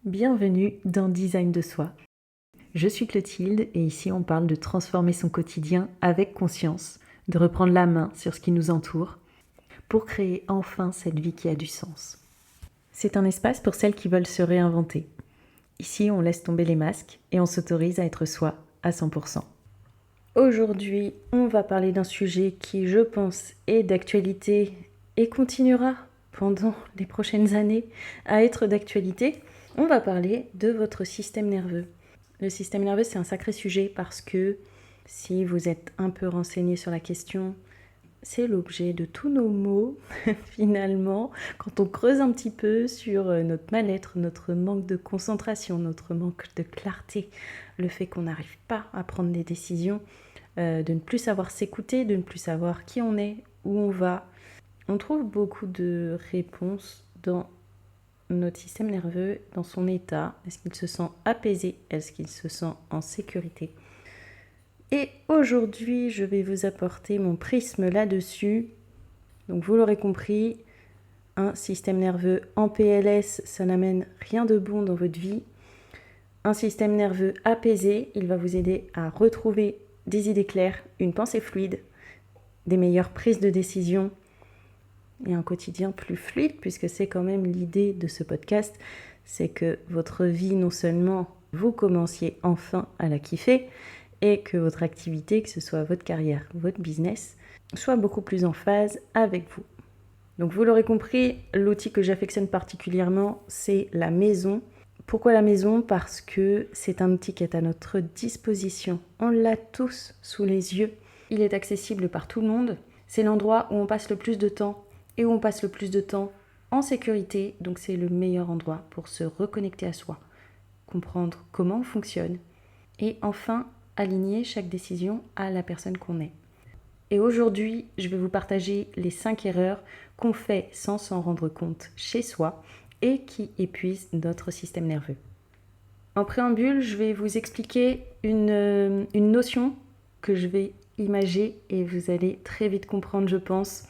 Bienvenue dans Design de soi. Je suis Clotilde et ici on parle de transformer son quotidien avec conscience, de reprendre la main sur ce qui nous entoure pour créer enfin cette vie qui a du sens. C'est un espace pour celles qui veulent se réinventer. Ici on laisse tomber les masques et on s'autorise à être soi à 100%. Aujourd'hui, on va parler d'un sujet qui, je pense, est d'actualité et continuera pendant les prochaines années à être d'actualité. On va parler de votre système nerveux. Le système nerveux, c'est un sacré sujet parce que si vous êtes un peu renseigné sur la question, c'est l'objet de tous nos maux, finalement, quand on creuse un petit peu sur notre mal-être, notre manque de concentration, notre manque de clarté, le fait qu'on n'arrive pas à prendre des décisions, de ne plus savoir s'écouter, de ne plus savoir qui on est, où on va. On trouve beaucoup de réponses dans notre système nerveux, dans son état. Est-ce qu'il se sent apaisé? Est-ce qu'il se sent en sécurité? Et aujourd'hui, je vais vous apporter mon prisme là-dessus. Donc vous l'aurez compris, un système nerveux en PLS, ça n'amène rien de bon dans votre vie. Un système nerveux apaisé, il va vous aider à retrouver des idées claires, une pensée fluide, des meilleures prises de décision et un quotidien plus fluide, puisque c'est quand même l'idée de ce podcast, c'est que votre vie, non seulement vous commenciez enfin à la kiffer, et que votre activité, que ce soit votre carrière, votre business, soit beaucoup plus en phase avec vous. Donc vous l'aurez compris, l'outil que j'affectionne particulièrement, c'est la maison. Pourquoi la maison? Parce que c'est un outil qui est à notre disposition. On l'a tous sous les yeux. Il est accessible par tout le monde. C'est l'endroit où on passe le plus de temps et où on passe le plus de temps en sécurité. Donc c'est le meilleur endroit pour se reconnecter à soi, comprendre comment on fonctionne et enfin aligner chaque décision à la personne qu'on est. Et aujourd'hui, je vais vous partager les 5 erreurs qu'on fait sans s'en rendre compte chez soi et qui épuisent notre système nerveux. En préambule, je vais vous expliquer une notion que je vais imager et vous allez très vite comprendre, je pense.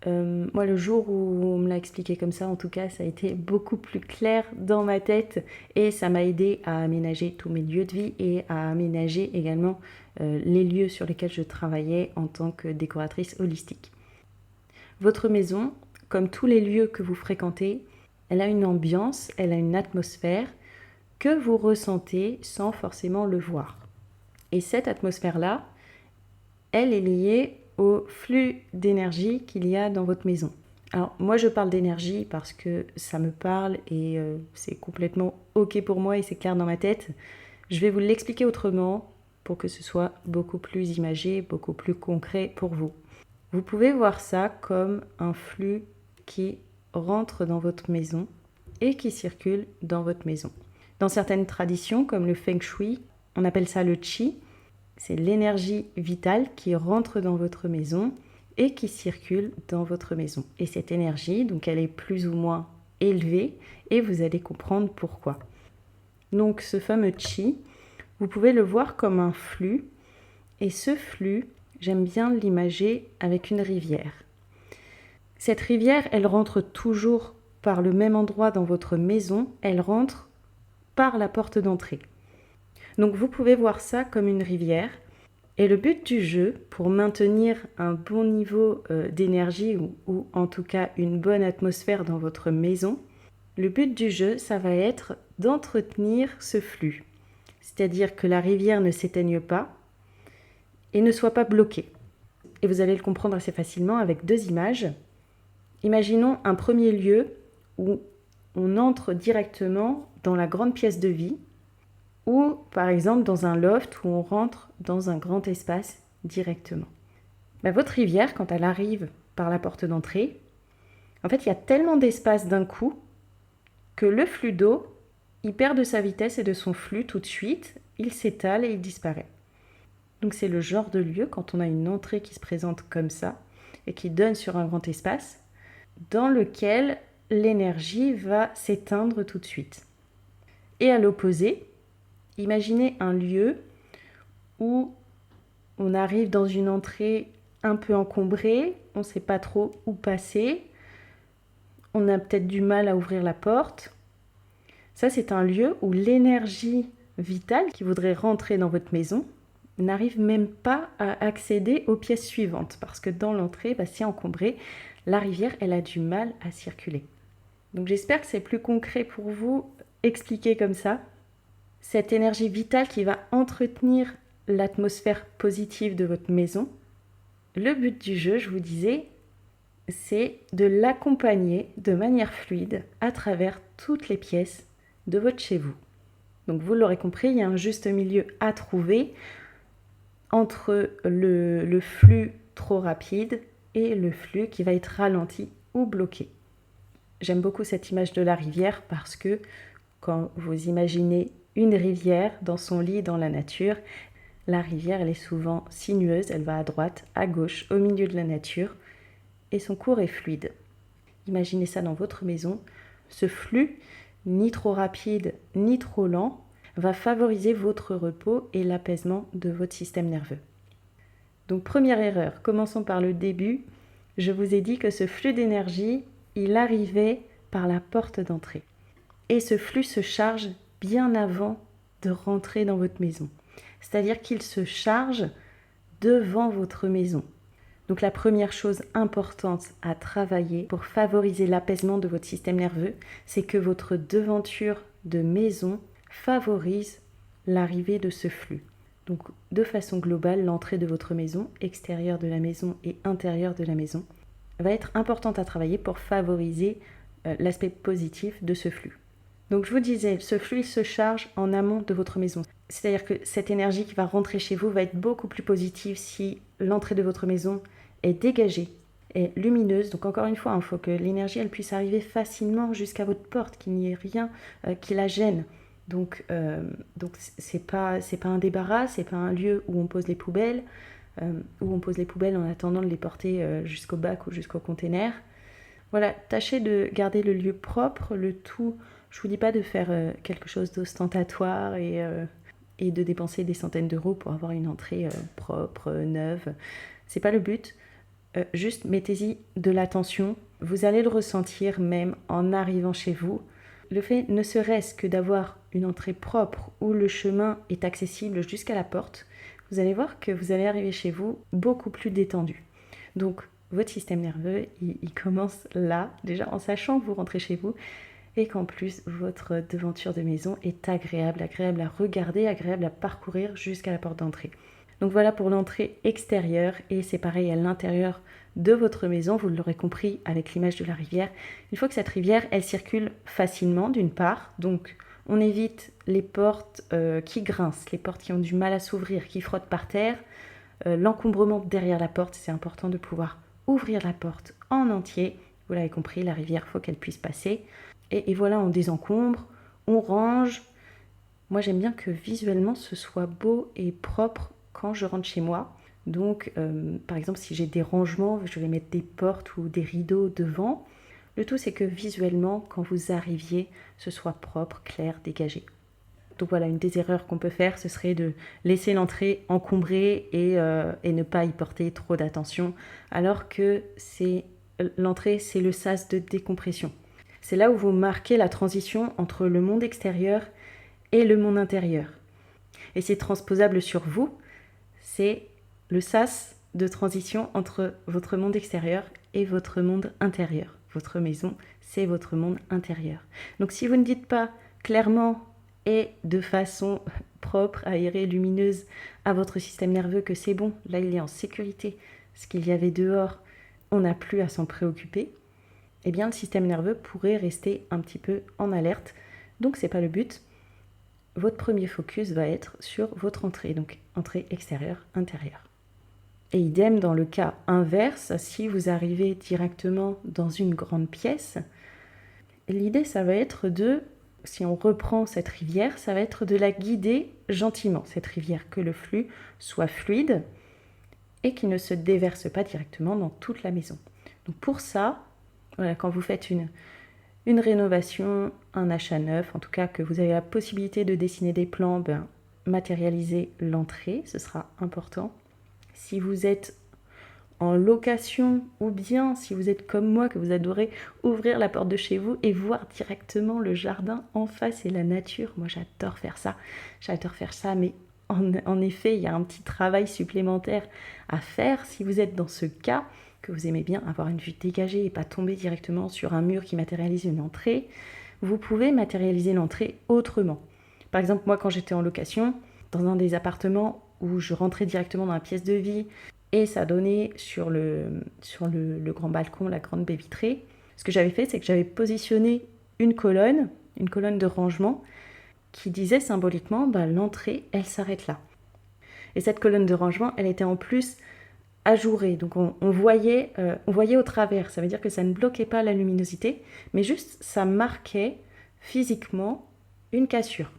Moi, le jour où on me l'a expliqué comme ça, en tout cas, ça a été beaucoup plus clair dans ma tête et ça m'a aidé à aménager tous mes lieux de vie et à aménager également les lieux sur lesquels je travaillais en tant que décoratrice holistique. Votre maison, comme tous les lieux que vous fréquentez, elle a une ambiance, elle a une atmosphère que vous ressentez sans forcément le voir. Et cette atmosphère-là, elle est liée au flux d'énergie qu'il y a dans votre maison. Alors moi je parle d'énergie parce que ça me parle et c'est complètement ok pour moi et c'est clair dans ma tête. Je vais vous l'expliquer autrement pour que ce soit beaucoup plus imagé, beaucoup plus concret pour vous. Vous pouvez voir ça comme un flux qui rentre dans votre maison et qui circule dans votre maison. Dans certaines traditions comme le Feng Shui, on appelle ça le Qi. C'est l'énergie vitale qui rentre dans votre maison et qui circule dans votre maison. Et cette énergie, donc elle est plus ou moins élevée et vous allez comprendre pourquoi. Donc ce fameux Qi, vous pouvez le voir comme un flux et ce flux, j'aime bien l'imager avec une rivière. Cette rivière, elle rentre toujours par le même endroit dans votre maison, elle rentre par la porte d'entrée. Donc vous pouvez voir ça comme une rivière. Et le but du jeu, pour maintenir un bon niveau d'énergie ou en tout cas une bonne atmosphère dans votre maison, le but du jeu, ça va être d'entretenir ce flux. C'est-à-dire que la rivière ne s'éteigne pas et ne soit pas bloquée. Et vous allez le comprendre assez facilement avec 2 images. Imaginons un premier lieu où on entre directement dans la grande pièce de vie, ou par exemple dans un loft où on rentre dans un grand espace directement. Votre rivière, quand elle arrive par la porte d'entrée, en fait il y a tellement d'espace d'un coup que le flux d'eau, il perd de sa vitesse et de son flux tout de suite, il s'étale et il disparaît. Donc c'est le genre de lieu, quand on a une entrée qui se présente comme ça et qui donne sur un grand espace, dans lequel l'énergie va s'éteindre tout de suite. Et à l'opposé, imaginez un lieu où on arrive dans une entrée un peu encombrée, on ne sait pas trop où passer, on a peut-être du mal à ouvrir la porte. Ça, c'est un lieu où l'énergie vitale qui voudrait rentrer dans votre maison n'arrive même pas à accéder aux pièces suivantes parce que dans l'entrée, c'est encombré. La rivière, elle a du mal à circuler. Donc j'espère que c'est plus concret pour vous, expliquer comme ça. Cette énergie vitale qui va entretenir l'atmosphère positive de votre maison. Le but du jeu, je vous disais, c'est de l'accompagner de manière fluide à travers toutes les pièces de votre chez vous. Donc vous l'aurez compris, il y a un juste milieu à trouver entre le flux trop rapide et le flux qui va être ralenti ou bloqué. J'aime beaucoup cette image de la rivière parce que quand vous imaginez une rivière dans son lit dans la nature, la rivière elle est souvent sinueuse, elle va à droite, à gauche, au milieu de la nature et son cours est fluide. Imaginez ça dans votre maison, ce flux, ni trop rapide ni trop lent, va favoriser votre repos et l'apaisement de votre système nerveux. Donc première erreur, commençons par le début. Je vous ai dit que ce flux d'énergie, il arrivait par la porte d'entrée. Et ce flux se charge bien avant de rentrer dans votre maison. C'est-à-dire qu'il se charge devant votre maison. Donc la première chose importante à travailler pour favoriser l'apaisement de votre système nerveux, c'est que votre devanture de maison favorise l'arrivée de ce flux. Donc de façon globale, l'entrée de votre maison, extérieure de la maison et intérieure de la maison, va être importante à travailler pour favoriser l'aspect positif de ce flux. Donc je vous disais, ce flux il se charge en amont de votre maison. C'est-à-dire que cette énergie qui va rentrer chez vous va être beaucoup plus positive si l'entrée de votre maison est dégagée, est lumineuse. Donc encore une fois, il faut que l'énergie elle puisse arriver facilement jusqu'à votre porte, qu'il n'y ait rien qui la gêne. Donc c'est pas un débarras, c'est pas un lieu où on pose les poubelles, en attendant de les porter jusqu'au bac ou jusqu'au container. Voilà, tâchez de garder le lieu propre, le tout. Je vous dis pas de faire quelque chose d'ostentatoire et de dépenser des centaines d'euros pour avoir une entrée propre, neuve. C'est pas le but. Juste mettez-y de l'attention. Vous allez le ressentir même en arrivant chez vous. Le fait ne serait-ce que d'avoir une entrée propre où le chemin est accessible jusqu'à la porte, vous allez voir que vous allez arriver chez vous beaucoup plus détendu. Donc, votre système nerveux, il commence là, déjà en sachant que vous rentrez chez vous et qu'en plus, votre devanture de maison est agréable à regarder, agréable à parcourir jusqu'à la porte d'entrée. Donc voilà pour l'entrée extérieure et c'est pareil à l'intérieur de votre maison, vous l'aurez compris avec l'image de la rivière. Il faut que cette rivière, elle circule facilement d'une part, donc on évite les portes qui grincent, les portes qui ont du mal à s'ouvrir, qui frottent par terre, l'encombrement derrière la porte, c'est important de pouvoir ouvrir la porte en entier. Vous l'avez compris, la rivière, il faut qu'elle puisse passer. Et voilà, on désencombre, on range. Moi, j'aime bien que visuellement, ce soit beau et propre quand je rentre chez moi. Donc, par exemple, si j'ai des rangements, je vais mettre des portes ou des rideaux devant. Le tout, c'est que visuellement, quand vous arriviez, ce soit propre, clair, dégagé. Donc voilà, une des erreurs qu'on peut faire, ce serait de laisser l'entrée encombrée et ne pas y porter trop d'attention, alors que l'entrée, c'est le sas de décompression. C'est là où vous marquez la transition entre le monde extérieur et le monde intérieur. Et c'est transposable sur vous, c'est le sas de transition entre votre monde extérieur et votre monde intérieur. Votre maison, c'est votre monde intérieur. Donc si vous ne dites pas clairement et de façon propre, aérée, lumineuse à votre système nerveux que c'est bon, là il est en sécurité, ce qu'il y avait dehors, on n'a plus à s'en préoccuper, eh bien le système nerveux pourrait rester un petit peu en alerte. Donc c'est pas le but. Votre premier focus va être sur votre entrée, donc entrée extérieure, intérieure. Et idem dans le cas inverse, si vous arrivez directement dans une grande pièce, l'idée ça va être si on reprend cette rivière, ça va être de la guider gentiment, cette rivière, que le flux soit fluide et qu'il ne se déverse pas directement dans toute la maison. Donc pour ça, voilà, quand vous faites une rénovation, un achat neuf, en tout cas que vous avez la possibilité de dessiner des plans, matérialiser l'entrée, ce sera important. Si vous êtes en location, ou bien si vous êtes comme moi, que vous adorez ouvrir la porte de chez vous et voir directement le jardin en face et la nature. Moi j'adore faire ça, mais en effet il y a un petit travail supplémentaire à faire si vous êtes dans ce cas, que vous aimez bien avoir une vue dégagée et pas tomber directement sur un mur qui matérialise une entrée. Vous pouvez matérialiser l'entrée autrement. Par exemple, moi quand j'étais en location, dans un des appartements où je rentrais directement dans la pièce de vie et ça donnait sur le grand balcon, la grande baie vitrée, ce que j'avais fait, c'est que j'avais positionné une colonne de rangement qui disait symboliquement, l'entrée, elle s'arrête là. Et cette colonne de rangement, elle était en plus ajourée, donc on voyait au travers. Ça veut dire que ça ne bloquait pas la luminosité, mais juste ça marquait physiquement une cassure.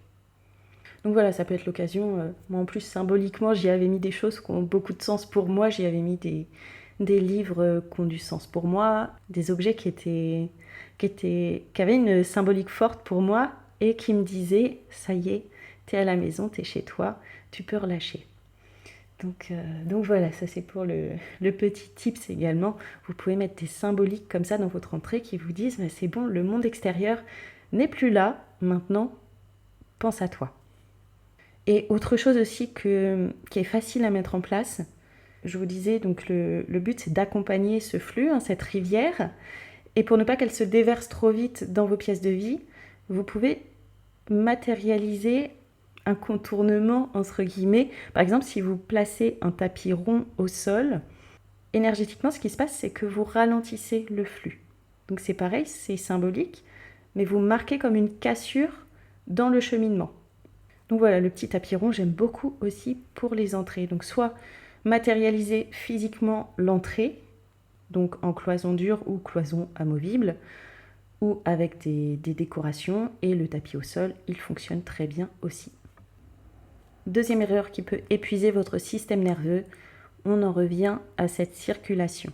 Donc voilà, ça peut être l'occasion. Moi en plus, symboliquement, j'y avais mis des choses qui ont beaucoup de sens pour moi. J'y avais mis des livres qui ont du sens pour moi, des objets qui avaient une symbolique forte pour moi et qui me disaient, ça y est, t'es à la maison, t'es chez toi, tu peux relâcher. Donc voilà, ça c'est pour le petit tips également. Vous pouvez mettre des symboliques comme ça dans votre entrée qui vous disent, c'est bon, le monde extérieur n'est plus là, maintenant, pense à toi. Et autre chose aussi qui est facile à mettre en place, je vous disais, donc le but c'est d'accompagner ce flux, cette rivière, et pour ne pas qu'elle se déverse trop vite dans vos pièces de vie, vous pouvez matérialiser un contournement entre guillemets. Par exemple, si vous placez un tapis rond au sol, énergétiquement ce qui se passe c'est que vous ralentissez le flux. Donc c'est pareil, c'est symbolique, mais vous marquez comme une cassure dans le cheminement. Donc voilà, le petit tapis rond, j'aime beaucoup aussi pour les entrées. Donc soit matérialiser physiquement l'entrée, donc en cloison dure ou cloison amovible, ou avec des décorations, et le tapis au sol, il fonctionne très bien aussi. Deuxième erreur qui peut épuiser votre système nerveux, on en revient à cette circulation.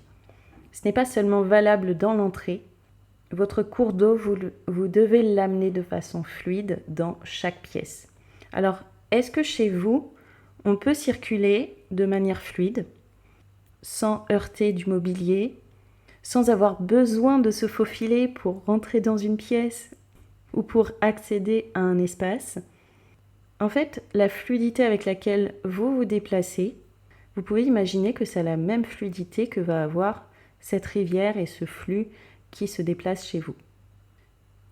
Ce n'est pas seulement valable dans l'entrée, votre cours d'eau, vous devez l'amener de façon fluide dans chaque pièce. Alors, est-ce que chez vous, on peut circuler de manière fluide, sans heurter du mobilier, sans avoir besoin de se faufiler pour rentrer dans une pièce ou pour accéder à un espace? En fait, la fluidité avec laquelle vous vous déplacez, vous pouvez imaginer que c'est la même fluidité que va avoir cette rivière et ce flux qui se déplace chez vous.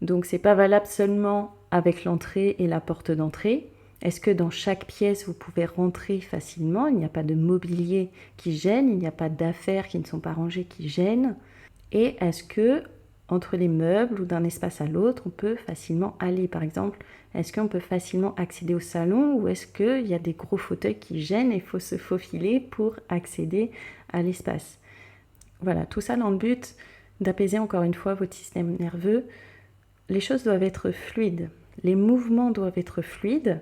Donc c'est pas valable seulement avec l'entrée et la porte d'entrée. Est-ce que dans chaque pièce vous pouvez rentrer facilement? Il n'y a pas de mobilier qui gêne, il n'y a pas d'affaires qui ne sont pas rangées qui gênent. Et est-ce que entre les meubles ou d'un espace à l'autre, on peut facilement aller? Par exemple, est-ce qu'on peut facilement accéder au salon ou est-ce qu'il y a des gros fauteuils qui gênent et il faut se faufiler pour accéder à l'espace? Voilà, tout ça dans le but d'apaiser encore une fois votre système nerveux. Les choses doivent être fluides, les mouvements doivent être fluides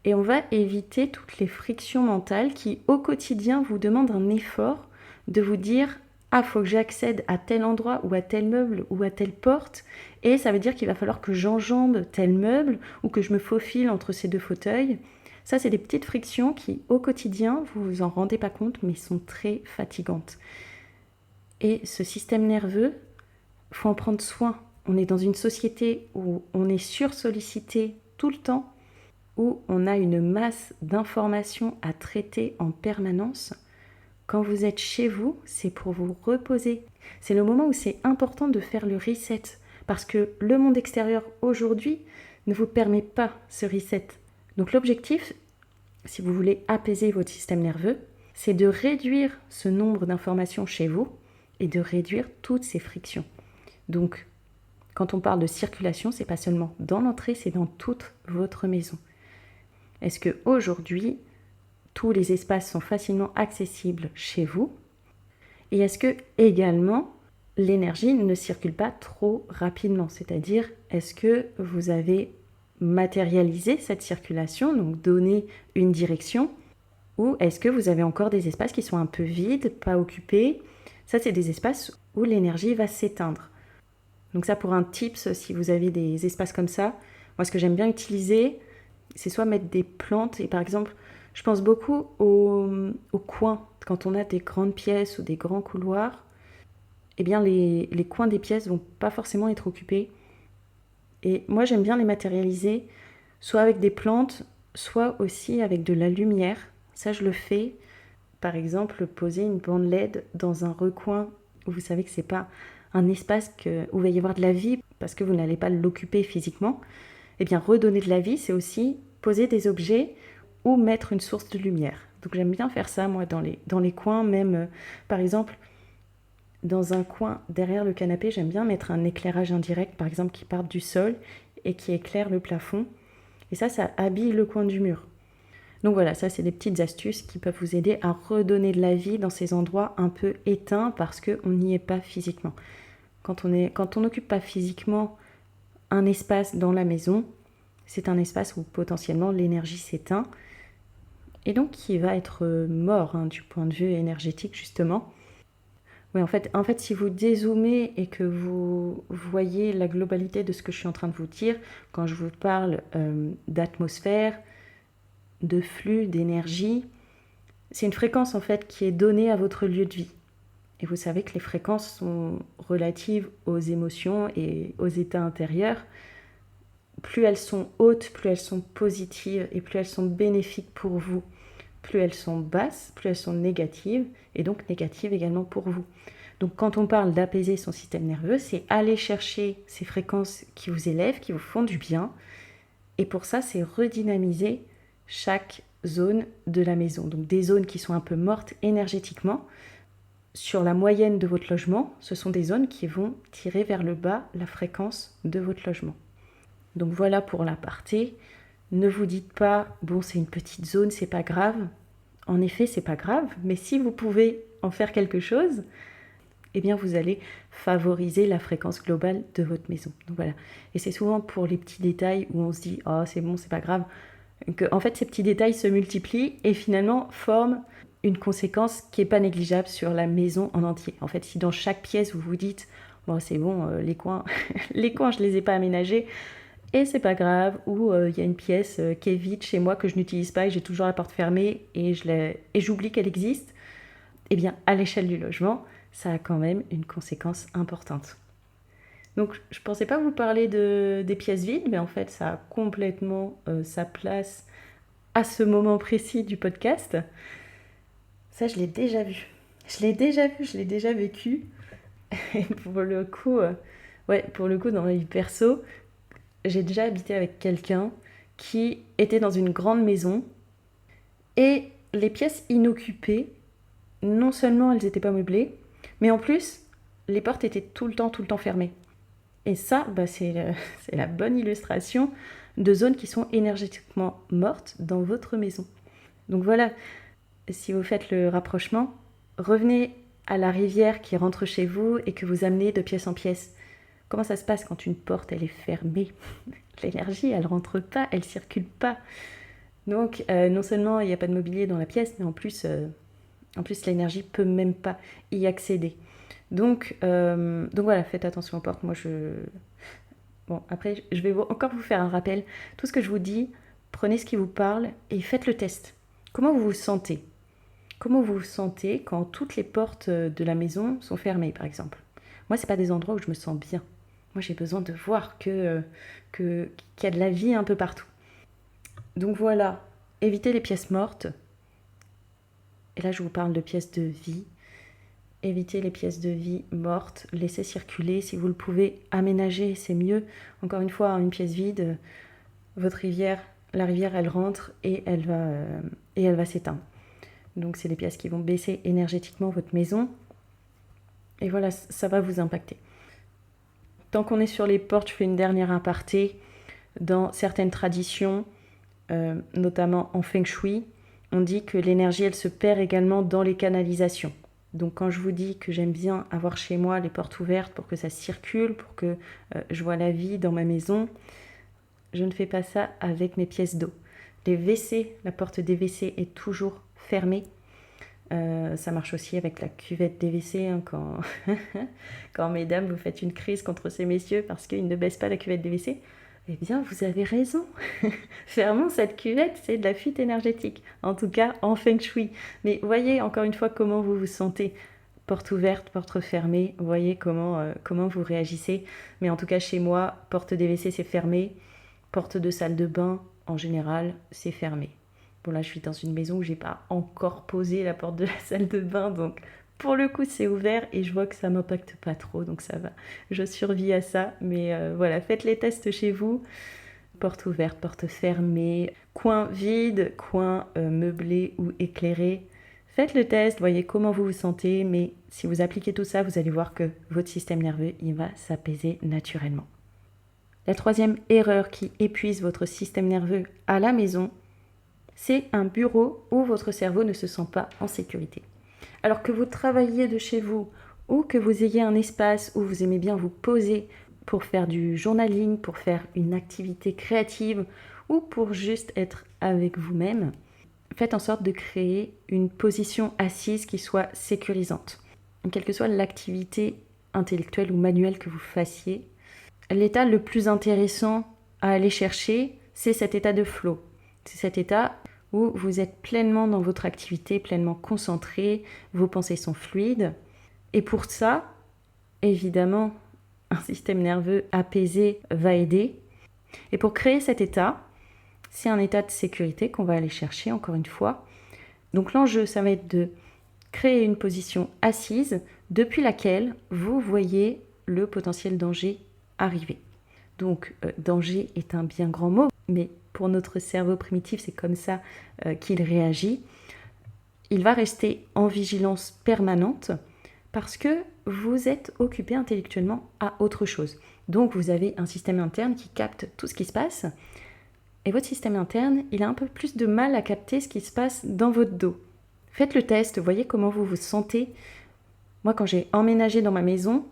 et on va éviter toutes les frictions mentales qui au quotidien vous demandent un effort de vous dire « Ah, faut que j'accède à tel endroit ou à tel meuble ou à telle porte et ça veut dire qu'il va falloir que j'enjambe tel meuble ou que je me faufile entre ces deux fauteuils. » Ça, c'est des petites frictions qui au quotidien, vous vous en rendez pas compte, mais sont très fatigantes. Et ce système nerveux, il faut en prendre soin. On est dans une société où on est sursollicité tout le temps, où on a une masse d'informations à traiter en permanence. Quand vous êtes chez vous, c'est pour vous reposer. C'est le moment où c'est important de faire le reset, parce que le monde extérieur aujourd'hui ne vous permet pas ce reset. Donc l'objectif, si vous voulez apaiser votre système nerveux, c'est de réduire ce nombre d'informations chez vous et de réduire toutes ces frictions. Donc, quand on parle de circulation, c'est pas seulement dans l'entrée, c'est dans toute votre maison. Est-ce qu'aujourd'hui, tous les espaces sont facilement accessibles chez vous? Et est-ce que également, l'énergie ne circule pas trop rapidement? C'est-à-dire, est-ce que vous avez matérialisé cette circulation, donc donné une direction? Ou est-ce que vous avez encore des espaces qui sont un peu vides, pas occupés? Ça, c'est des espaces où l'énergie va s'éteindre. Donc ça, pour un tips, si vous avez des espaces comme ça, moi, ce que j'aime bien utiliser, c'est soit mettre des plantes, et par exemple, je pense beaucoup aux coins quand on a des grandes pièces ou des grands couloirs, eh bien les coins des pièces vont pas forcément être occupés. Et moi, j'aime bien les matérialiser, soit avec des plantes, soit aussi avec de la lumière. Ça, je le fais. Par exemple, poser une bande LED dans un recoin où vous savez que c'est pas un espace où il va y avoir de la vie parce que vous n'allez pas l'occuper physiquement. Eh bien, redonner de la vie, c'est aussi poser des objets ou mettre une source de lumière. Donc j'aime bien faire ça, moi, dans les coins, même, par exemple, dans un coin derrière le canapé, j'aime bien mettre un éclairage indirect, par exemple, qui part du sol et qui éclaire le plafond. Et ça habille le coin du mur. Donc voilà, ça c'est des petites astuces qui peuvent vous aider à redonner de la vie dans ces endroits un peu éteints parce qu'on n'y est pas physiquement. Quand on n'occupe pas physiquement un espace dans la maison, c'est un espace où potentiellement l'énergie s'éteint et donc qui va être mort du point de vue énergétique justement. Oui, en fait, si vous dézoomez et que vous voyez la globalité de ce que je suis en train de vous dire, quand je vous parle d'atmosphère, de flux, d'énergie, c'est une fréquence en fait qui est donnée à votre lieu de vie. Et vous savez que les fréquences sont relatives aux émotions et aux états intérieurs. Plus elles sont hautes, plus elles sont positives et plus elles sont bénéfiques pour vous. Plus elles sont basses, plus elles sont négatives et donc négatives également pour vous. Donc quand on parle d'apaiser son système nerveux, c'est aller chercher ces fréquences qui vous élèvent, qui vous font du bien. Et pour ça, c'est redynamiser chaque zone de la maison. Donc des zones qui sont un peu mortes énergétiquement. Sur la moyenne de votre logement, ce sont des zones qui vont tirer vers le bas la fréquence de votre logement. Donc voilà pour l'aparté. Ne vous dites pas, bon c'est une petite zone, c'est pas grave. En effet, c'est pas grave, mais si vous pouvez en faire quelque chose, eh bien vous allez favoriser la fréquence globale de votre maison. Donc voilà. Et c'est souvent pour les petits détails où on se dit, oh c'est bon, c'est pas grave, que en fait ces petits détails se multiplient et finalement forment une conséquence qui n'est pas négligeable sur la maison en entier. En fait, si dans chaque pièce vous vous dites, bon c'est bon, les coins, les coins je les ai pas aménagés, et c'est pas grave, ou il y a une pièce qui est vide chez moi que je n'utilise pas et j'ai toujours la porte fermée et j'oublie qu'elle existe, eh bien à l'échelle du logement, ça a quand même une conséquence importante. Donc je ne pensais pas vous parler des pièces vides, mais en fait ça a complètement sa place à ce moment précis du podcast. Ça je l'ai déjà vu. Je l'ai déjà vécu. Et pour le coup, dans ma vie perso, j'ai déjà habité avec quelqu'un qui était dans une grande maison et les pièces inoccupées, non seulement elles n'étaient pas meublées, mais en plus, les portes étaient tout le temps fermées. Et ça, c'est la bonne illustration de zones qui sont énergétiquement mortes dans votre maison. Donc voilà, si vous faites le rapprochement, revenez à la rivière qui rentre chez vous et que vous amenez de pièce en pièce. Comment ça se passe quand une porte elle est fermée? L'énergie, elle rentre pas, elle circule pas. Donc non seulement il n'y a pas de mobilier dans la pièce, mais en plus l'énergie peut même pas y accéder. Donc voilà, faites attention aux portes. Bon, après, je vais encore vous faire un rappel. Tout ce que je vous dis, prenez ce qui vous parle et faites le test. Comment vous vous sentez? Comment vous vous sentez quand toutes les portes de la maison sont fermées, par exemple? Moi, c'est pas des endroits où je me sens bien. Moi, j'ai besoin de voir qu'il y a de la vie un peu partout. Donc voilà, évitez les pièces mortes. Et là, je vous parle de pièces de vie. Évitez les pièces de vie mortes, laissez circuler. Si vous le pouvez, aménager, c'est mieux. Encore une fois, une pièce vide, la rivière, elle rentre et elle va s'éteindre. Donc, c'est des pièces qui vont baisser énergétiquement votre maison. Et voilà, ça va vous impacter. Tant qu'on est sur les portes, je fais une dernière aparté. Dans certaines traditions, notamment en Feng Shui, on dit que l'énergie, elle se perd également dans les canalisations. Donc quand je vous dis que j'aime bien avoir chez moi les portes ouvertes pour que ça circule, pour que je vois la vie dans ma maison, je ne fais pas ça avec mes pièces d'eau. Les WC, la porte des WC est toujours fermée. Ça marche aussi avec la cuvette des WC, quand mesdames vous faites une crise contre ces messieurs parce qu'ils ne baissent pas la cuvette des WC. Eh bien, vous avez raison. Fermons cette cuvette, c'est de la fuite énergétique. En tout cas, en feng shui. Mais voyez encore une fois comment vous vous sentez. Porte ouverte, porte fermée. Voyez comment vous réagissez. Mais en tout cas, chez moi, porte des WC, c'est fermé. Porte de salle de bain, en général, c'est fermé. Bon, là, je suis dans une maison où j'ai pas encore posé la porte de la salle de bain, donc pour le coup, c'est ouvert et je vois que ça m'impacte pas trop, donc ça va. Je survis à ça, mais voilà, faites les tests chez vous. Porte ouverte, porte fermée, coin vide, coin meublé ou éclairé. Faites le test, voyez comment vous vous sentez, mais si vous appliquez tout ça, vous allez voir que votre système nerveux, il va s'apaiser naturellement. La troisième erreur qui épuise votre système nerveux à la maison, c'est un bureau où votre cerveau ne se sent pas en sécurité. Alors que vous travailliez de chez vous ou que vous ayez un espace où vous aimez bien vous poser pour faire du journaling, pour faire une activité créative ou pour juste être avec vous-même, faites en sorte de créer une position assise qui soit sécurisante. Quelle que soit l'activité intellectuelle ou manuelle que vous fassiez, l'état le plus intéressant à aller chercher, c'est cet état de flow. C'est cet état où vous êtes pleinement dans votre activité, pleinement concentré, vos pensées sont fluides. Et pour ça, évidemment, un système nerveux apaisé va aider. Et pour créer cet état, c'est un état de sécurité qu'on va aller chercher, encore une fois. Donc l'enjeu, ça va être de créer une position assise depuis laquelle vous voyez le potentiel danger arriver. Donc, danger est un bien grand mot, mais pour notre cerveau primitif, c'est comme ça qu'il réagit. Il va rester en vigilance permanente parce que vous êtes occupé intellectuellement à autre chose. Donc, vous avez un système interne qui capte tout ce qui se passe. Et votre système interne, il a un peu plus de mal à capter ce qui se passe dans votre dos. Faites le test, voyez comment vous vous sentez. Moi, quand j'ai emménagé dans ma maison,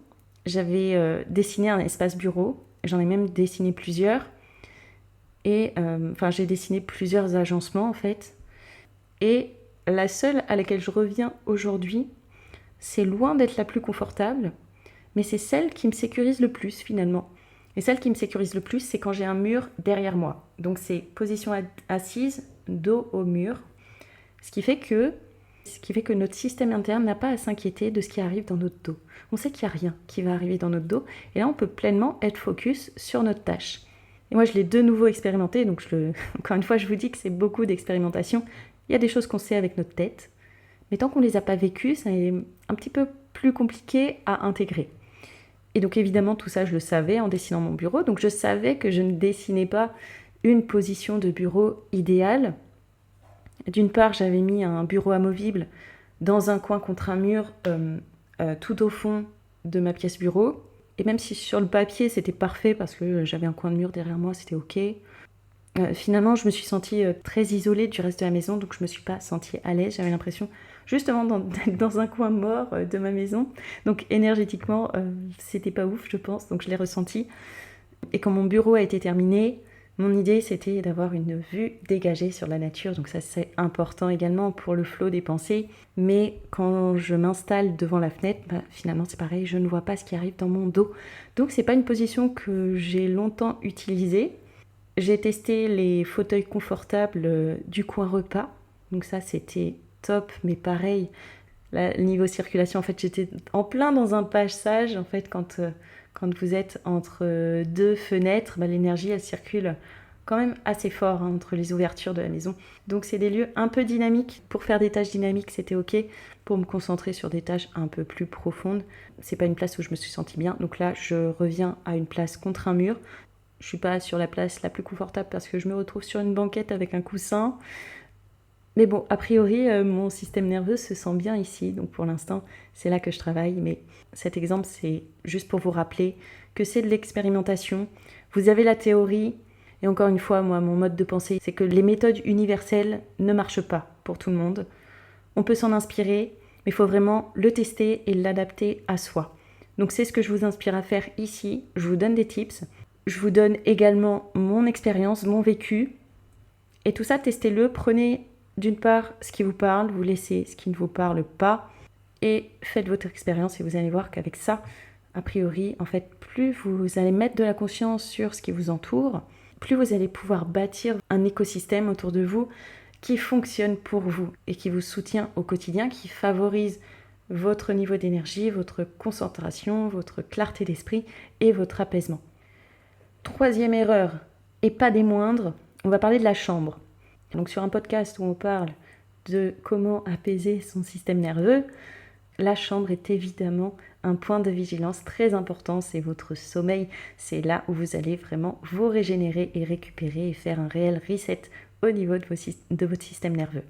j'avais dessiné un espace bureau. J'en ai même dessiné plusieurs. Et j'ai dessiné plusieurs agencements en fait. Et la seule à laquelle je reviens aujourd'hui, c'est loin d'être la plus confortable, mais c'est celle qui me sécurise le plus finalement. Et celle qui me sécurise le plus, c'est quand j'ai un mur derrière moi. Donc c'est position assise, dos au mur. Ce qui fait que notre système interne n'a pas à s'inquiéter de ce qui arrive dans notre dos. On sait qu'il n'y a rien qui va arriver dans notre dos. Et là, on peut pleinement être focus sur notre tâche. Et moi, je l'ai de nouveau expérimenté. Donc, encore une fois, je vous dis que c'est beaucoup d'expérimentation. Il y a des choses qu'on sait avec notre tête. Mais tant qu'on ne les a pas vécues, c'est un petit peu plus compliqué à intégrer. Et donc, évidemment, tout ça, je le savais en dessinant mon bureau. Donc, je savais que je ne dessinais pas une position de bureau idéale. D'une part, j'avais mis un bureau amovible dans un coin contre un mur tout au fond de ma pièce bureau. Et même si sur le papier, c'était parfait parce que j'avais un coin de mur derrière moi, c'était OK. Finalement, je me suis sentie très isolée du reste de la maison, donc je me suis pas sentie à l'aise. J'avais l'impression justement d'être dans un coin mort de ma maison. Donc énergétiquement, c'était pas ouf, je pense, donc je l'ai ressenti. Et quand mon bureau a été terminé, mon idée, c'était d'avoir une vue dégagée sur la nature. Donc ça, c'est important également pour le flot des pensées. Mais quand je m'installe devant la fenêtre, finalement, c'est pareil, je ne vois pas ce qui arrive dans mon dos. Donc c'est pas une position que j'ai longtemps utilisée. J'ai testé les fauteuils confortables du coin repas. Donc ça, c'était top, mais pareil, là, niveau circulation, en fait, j'étais en plein dans un passage. En fait, quand vous êtes entre deux fenêtres, l'énergie, elle circule quand même assez fort entre les ouvertures de la maison. Donc, c'est des lieux un peu dynamiques. Pour faire des tâches dynamiques, c'était OK. Pour me concentrer sur des tâches un peu plus profondes, c'est pas une place où je me suis sentie bien. Donc là, je reviens à une place contre un mur. Je suis pas sur la place la plus confortable parce que je me retrouve sur une banquette avec un coussin. Mais bon, a priori, mon système nerveux se sent bien ici. Donc pour l'instant, c'est là que je travaille. Mais cet exemple, c'est juste pour vous rappeler que c'est de l'expérimentation. Vous avez la théorie. Et encore une fois, moi, mon mode de pensée, c'est que les méthodes universelles ne marchent pas pour tout le monde. On peut s'en inspirer, mais il faut vraiment le tester et l'adapter à soi. Donc c'est ce que je vous inspire à faire ici. Je vous donne des tips. Je vous donne également mon expérience, mon vécu. Et tout ça, testez-le. Prenez d'une part ce qui vous parle, vous laissez ce qui ne vous parle pas. Et faites votre expérience et vous allez voir qu'avec ça, a priori, en fait, plus vous allez mettre de la conscience sur ce qui vous entoure, plus vous allez pouvoir bâtir un écosystème autour de vous qui fonctionne pour vous et qui vous soutient au quotidien, qui favorise votre niveau d'énergie, votre concentration, votre clarté d'esprit et votre apaisement. Troisième erreur, et pas des moindres, on va parler de la chambre. Donc sur un podcast où on parle de comment apaiser son système nerveux, la chambre est évidemment un point de vigilance très important, c'est votre sommeil, c'est là où vous allez vraiment vous régénérer et récupérer et faire un réel reset au niveau de votre système nerveux.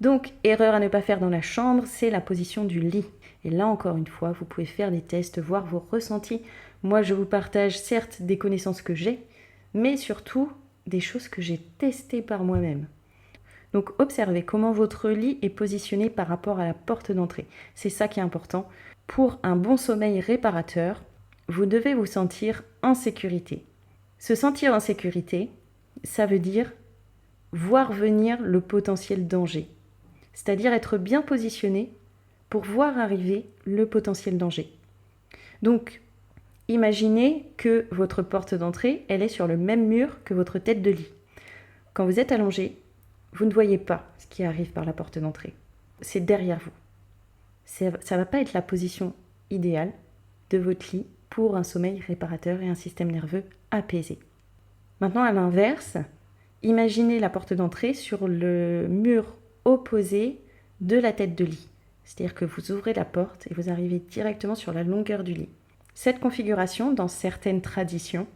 Donc, erreur à ne pas faire dans la chambre, c'est la position du lit. Et là, encore une fois, vous pouvez faire des tests, voir vos ressentis. Moi, je vous partage certes des connaissances que j'ai, mais surtout des choses que j'ai testées par moi-même. Donc, observez comment votre lit est positionné par rapport à la porte d'entrée. C'est ça qui est important. Pour un bon sommeil réparateur, vous devez vous sentir en sécurité. Se sentir en sécurité, ça veut dire voir venir le potentiel danger. C'est-à-dire être bien positionné pour voir arriver le potentiel danger. Donc, imaginez que votre porte d'entrée, elle est sur le même mur que votre tête de lit. Quand vous êtes allongé, vous ne voyez pas ce qui arrive par la porte d'entrée. C'est derrière vous. Ça ne va pas être la position idéale de votre lit pour un sommeil réparateur et un système nerveux apaisé. Maintenant, à l'inverse, imaginez la porte d'entrée sur le mur opposé de la tête de lit. C'est-à-dire que vous ouvrez la porte et vous arrivez directement sur la longueur du lit. Cette configuration, dans certaines traditions,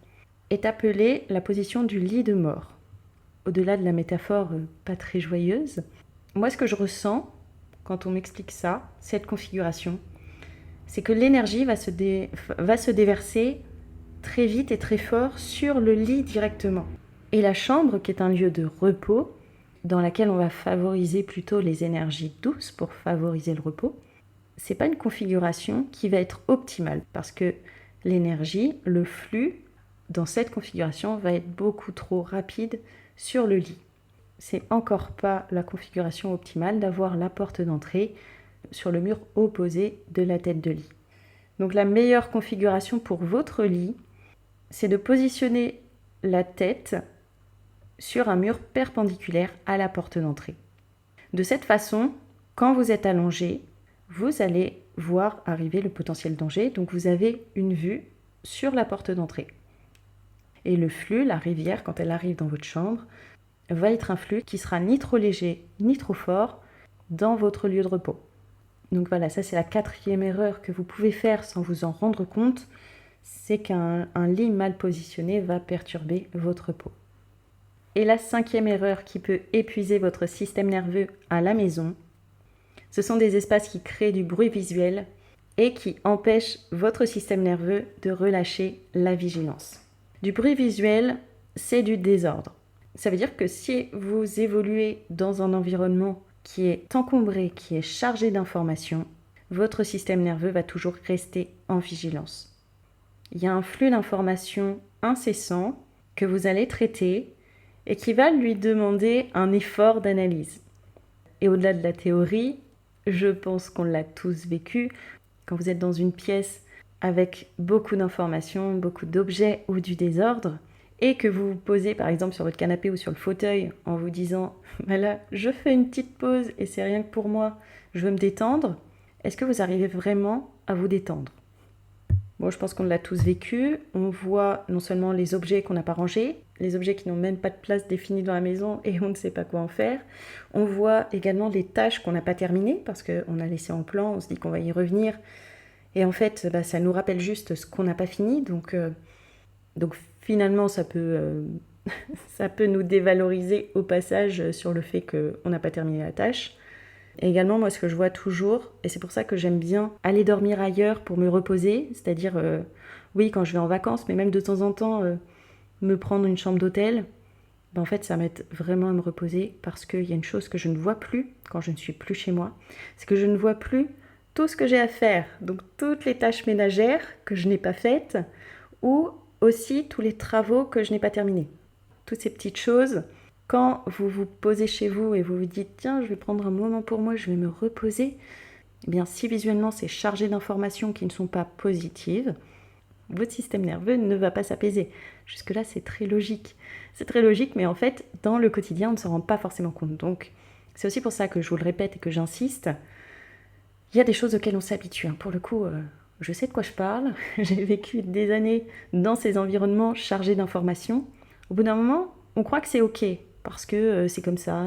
est appelée la position du lit de mort. Au-delà de la métaphore pas très joyeuse, moi ce que je ressens quand on m'explique ça, cette configuration, c'est que l'énergie va se déverser très vite et très fort sur le lit directement. Et la chambre, qui est un lieu de repos, dans laquelle on va favoriser plutôt les énergies douces pour favoriser le repos, c'est pas une configuration qui va être optimale parce que l'énergie, le flux dans cette configuration va être beaucoup trop rapide sur le lit. C'est encore pas la configuration optimale d'avoir la porte d'entrée sur le mur opposé de la tête de lit. Donc la meilleure configuration pour votre lit, c'est de positionner la tête sur un mur perpendiculaire à la porte d'entrée. De cette façon, quand vous êtes allongé, vous allez voir arriver le potentiel danger, donc vous avez une vue sur la porte d'entrée. Et le flux, la rivière, quand elle arrive dans votre chambre, va être un flux qui sera ni trop léger ni trop fort dans votre lieu de repos. Donc voilà, ça c'est la 4e erreur que vous pouvez faire sans vous en rendre compte, c'est qu'un lit mal positionné va perturber votre repos. Et la 5e erreur qui peut épuiser votre système nerveux à la maison, ce sont des espaces qui créent du bruit visuel et qui empêchent votre système nerveux de relâcher la vigilance. Du bruit visuel, c'est du désordre. Ça veut dire que si vous évoluez dans un environnement qui est encombré, qui est chargé d'informations, votre système nerveux va toujours rester en vigilance. Il y a un flux d'informations incessant que vous allez traiter et qui va lui demander un effort d'analyse. Et au-delà de la théorie, je pense qu'on l'a tous vécu. Quand vous êtes dans une pièce avec beaucoup d'informations, beaucoup d'objets ou du désordre, et que vous vous posez par exemple sur votre canapé ou sur le fauteuil en vous disant « là, je fais une petite pause et c'est rien que pour moi, je veux me détendre », est-ce que vous arrivez vraiment à vous détendre ? Bon, je pense qu'on l'a tous vécu. On voit non seulement les objets qu'on n'a pas rangés, les objets qui n'ont même pas de place définie dans la maison et on ne sait pas quoi en faire. On voit également les tâches qu'on n'a pas terminées parce qu'on a laissé en plan, on se dit qu'on va y revenir. Et en fait, ça nous rappelle juste ce qu'on n'a pas fini. Donc finalement, ça peut nous dévaloriser au passage sur le fait qu'on n'a pas terminé la tâche. Et également, moi, ce que je vois toujours, et c'est pour ça que j'aime bien aller dormir ailleurs pour me reposer, c'est-à-dire, oui, quand je vais en vacances, mais même de temps en temps, me prendre une chambre d'hôtel, en fait, ça m'aide vraiment à me reposer parce qu'il y a une chose que je ne vois plus quand je ne suis plus chez moi, c'est que je ne vois plus tout ce que j'ai à faire. Donc, toutes les tâches ménagères que je n'ai pas faites ou aussi tous les travaux que je n'ai pas terminés. Toutes ces petites choses. Quand vous vous posez chez vous et vous vous dites « Tiens, je vais prendre un moment pour moi, je vais me reposer », Eh bien, si visuellement c'est chargé d'informations qui ne sont pas positives, votre système nerveux ne va pas s'apaiser. Jusque-là, c'est très logique. C'est très logique, mais en fait, dans le quotidien, on ne s'en rend pas forcément compte. Donc, c'est aussi pour ça que je vous le répète et que j'insiste. Il y a des choses auxquelles on s'habitue. Pour le coup, je sais de quoi je parle. J'ai vécu des années dans ces environnements chargés d'informations. Au bout d'un moment, on croit que c'est OK, parce que c'est comme ça.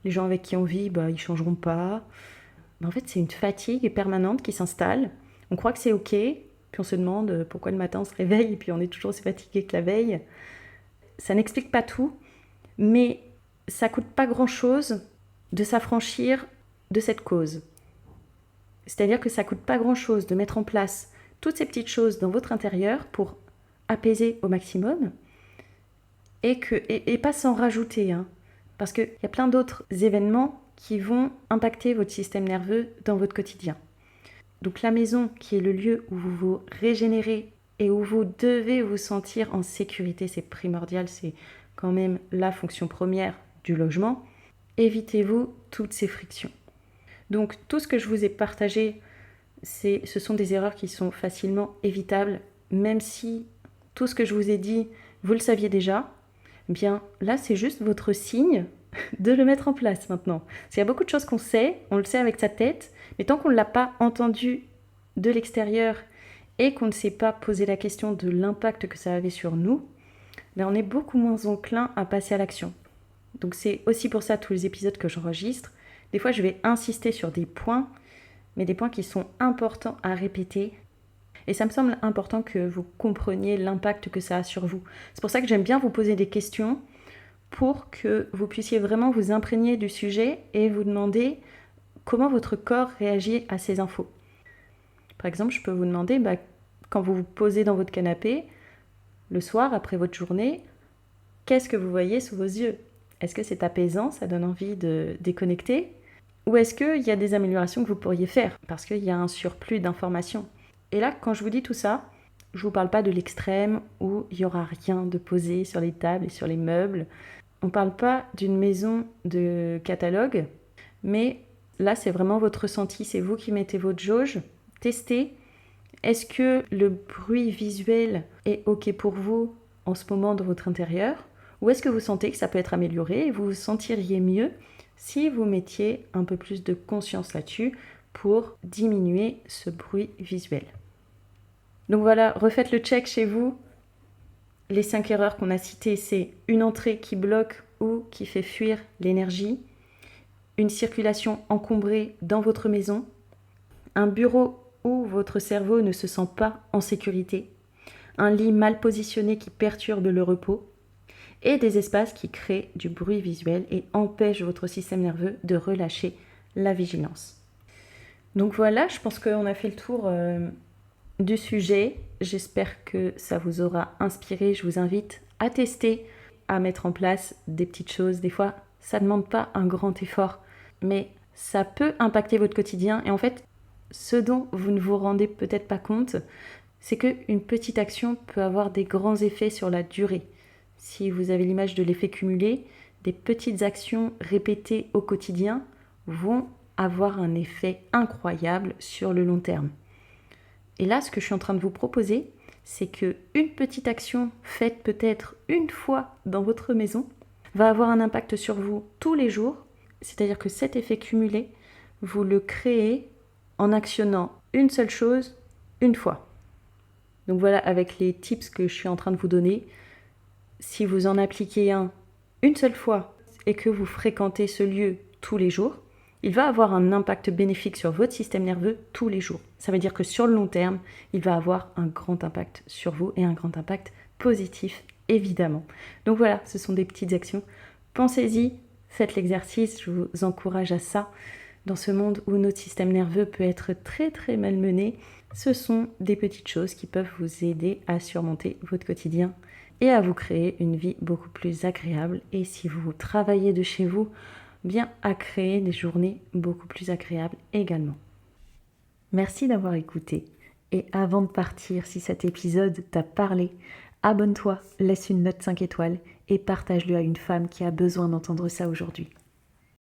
Les gens avec qui on vit, ils ne changeront pas. Mais en fait, c'est une fatigue permanente qui s'installe. On croit que c'est OK, puis on se demande pourquoi le matin on se réveille et puis on est toujours aussi fatigué que la veille. Ça n'explique pas tout, mais ça coûte pas grand-chose de s'affranchir de cette cause. C'est-à-dire que ça coûte pas grand-chose de mettre en place toutes ces petites choses dans votre intérieur pour apaiser au maximum et pas s'en rajouter. Parce qu'il y a plein d'autres événements qui vont impacter votre système nerveux dans votre quotidien. Donc la maison, qui est le lieu où vous vous régénérez et où vous devez vous sentir en sécurité, c'est primordial, c'est quand même la fonction première du logement. Évitez-vous toutes ces frictions. Donc tout ce que je vous ai partagé, ce sont des erreurs qui sont facilement évitables, même si tout ce que je vous ai dit, vous le saviez déjà. Bien là, c'est juste votre signe de le mettre en place maintenant. Parce qu'il y a beaucoup de choses qu'on sait, on le sait avec sa tête, mais tant qu'on ne l'a pas entendu de l'extérieur et qu'on ne s'est pas posé la question de l'impact que ça avait sur nous, on est beaucoup moins enclin à passer à l'action. Donc c'est aussi pour ça tous les épisodes que j'enregistre. Des fois, je vais insister sur des points, mais des points qui sont importants à répéter. Et ça me semble important que vous compreniez l'impact que ça a sur vous. C'est pour ça que j'aime bien vous poser des questions pour que vous puissiez vraiment vous imprégner du sujet et vous demander comment votre corps réagit à ces infos. Par exemple, je peux vous demander, quand vous vous posez dans votre canapé, le soir, après votre journée, qu'est-ce que vous voyez sous vos yeux ? Est-ce que c'est apaisant, ça donne envie de déconnecter ? Ou est-ce qu'il y a des améliorations que vous pourriez faire parce qu'il y a un surplus d'informations ? Et là, quand je vous dis tout ça, je ne vous parle pas de l'extrême où il n'y aura rien de posé sur les tables et sur les meubles. On ne parle pas d'une maison de catalogue, mais là, c'est vraiment votre ressenti. C'est vous qui mettez votre jauge. Testez. Est-ce que le bruit visuel est OK pour vous en ce moment dans votre intérieur ? Ou est-ce que vous sentez que ça peut être amélioré et vous vous sentiriez mieux si vous mettiez un peu plus de conscience là-dessus pour diminuer ce bruit visuel ? Donc voilà, refaites le check chez vous. Les 5 erreurs qu'on a citées, c'est une entrée qui bloque ou qui fait fuir l'énergie, une circulation encombrée dans votre maison, un bureau où votre cerveau ne se sent pas en sécurité, un lit mal positionné qui perturbe le repos, et des espaces qui créent du bruit visuel et empêchent votre système nerveux de relâcher la vigilance. Donc voilà, je pense qu'on a fait le tour du sujet. J'espère que ça vous aura inspiré. Je vous invite à tester, à mettre en place des petites choses. Des fois, ça ne demande pas un grand effort, mais ça peut impacter votre quotidien. Et en fait, ce dont vous ne vous rendez peut-être pas compte, c'est qu'une petite action peut avoir des grands effets sur la durée. Si vous avez l'image de l'effet cumulé, des petites actions répétées au quotidien vont avoir un effet incroyable sur le long terme. Et là, ce que je suis en train de vous proposer, c'est qu'une petite action faite peut-être une fois dans votre maison va avoir un impact sur vous tous les jours. C'est-à-dire que cet effet cumulé, vous le créez en actionnant une seule chose une fois. Donc voilà, avec les tips que je suis en train de vous donner, si vous en appliquez une seule fois et que vous fréquentez ce lieu tous les jours, il va avoir un impact bénéfique sur votre système nerveux tous les jours. Ça veut dire que sur le long terme, il va avoir un grand impact sur vous et un grand impact positif, évidemment. Donc voilà, ce sont des petites actions. Pensez-y, faites l'exercice, je vous encourage à ça. Dans ce monde où notre système nerveux peut être très très malmené, ce sont des petites choses qui peuvent vous aider à surmonter votre quotidien et à vous créer une vie beaucoup plus agréable. Et si vous travaillez de chez vous, bien à créer des journées beaucoup plus agréables également. Merci d'avoir écouté. Et avant de partir, si cet épisode t'a parlé, abonne-toi, laisse une note 5 étoiles et partage-le à une femme qui a besoin d'entendre ça aujourd'hui.